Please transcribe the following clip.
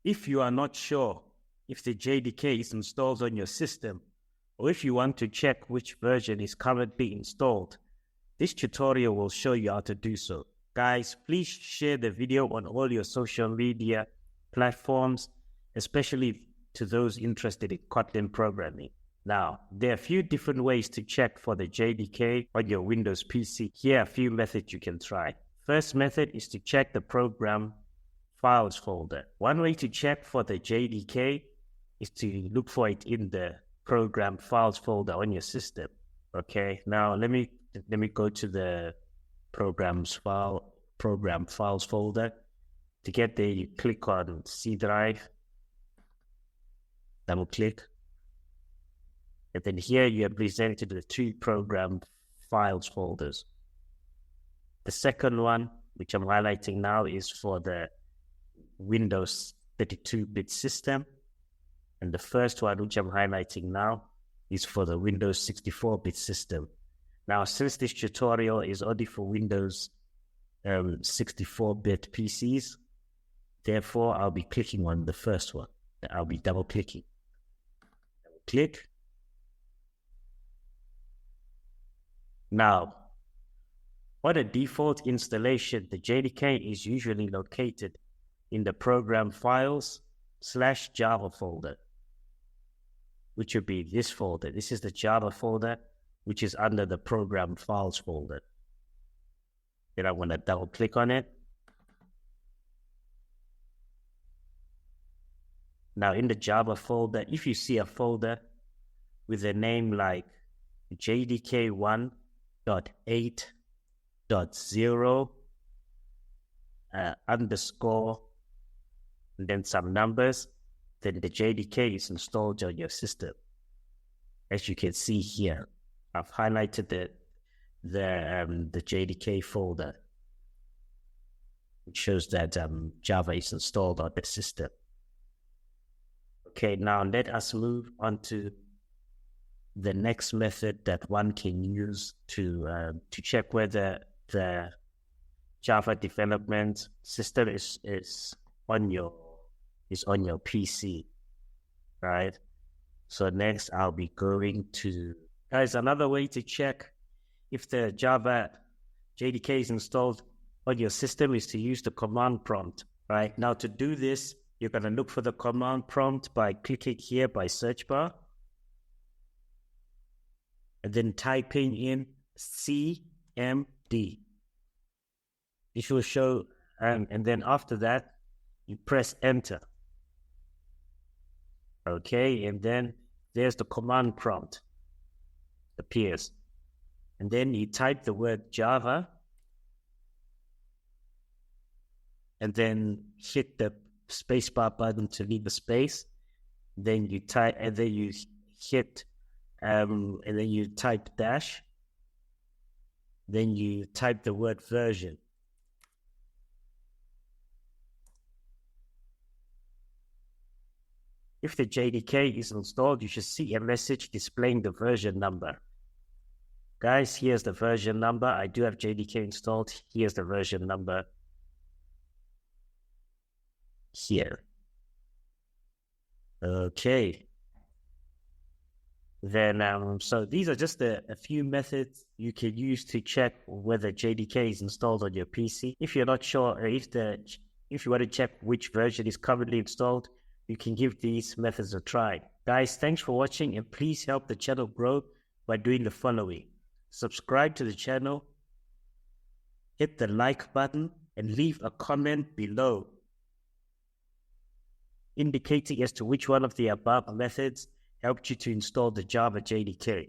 If you are not sure if the JDK is installed on your system, or if you want to check which version is currently installed, this tutorial will show you how to do so. Guys, please share the video on all your social media platforms, especially to those interested in Kotlin programming. Now, there are a few different ways to check for the JDK on your Windows PC. Here are a few methods you can try. First method is to check the program files folder. One way to check for the JDK is to look for it in the program files folder on your system. Okay, now let me go to the program files folder. To get there, you click on C drive, double click, and then here you are presented with two program files folders. The second one, which I'm highlighting now, is for the Windows 32-bit system. And the first one, which I'm highlighting now, is for the Windows 64-bit system. Now, since this tutorial is only for Windows 64-bit PCs, therefore, I'll be clicking on the first one. I'll be double-clicking. Click. Now, on a default installation, the JDK is usually located in the program files/Java folder, which would be this folder. This is the Java folder, which is under the program files folder. Then I'm going to double click on it. Now in the Java folder, if you see a folder with a name like JDK1.8.0 underscore and then some numbers, then the JDK is installed on your system. As you can see here, I've highlighted the JDK folder, which shows that Java is installed on the system. Okay, now let us move on to the next method that one can use to check whether the Java development system is on your PC, right? So next I'll be going to, guys, another way to check if the Java JDK is installed on your system is to use the command prompt, right? Now to do this, you're going to look for the command prompt by clicking here by search bar and then typing in CMD. It will show, and then after that, you press enter. Okay, and then there's the command prompt appears. And then you type the word Java and then hit the spacebar button to leave the space. Then you type, and then you hit, and then you type dash. Then you type the word version. If the JDK is installed, you should see a message displaying the version number. Guys, here's the version number. I do have JDK installed. Here's the version number here. Okay. Then, so these are just a few methods you can use to check whether JDK is installed on your PC. If you're not sure, if you want to check which version is currently installed, you can give these methods a try. Guys, thanks for watching, and please help the channel grow by doing the following. Subscribe to the channel, hit the like button, and leave a comment below indicating as to which one of the above methods helped you to install the Java JDK.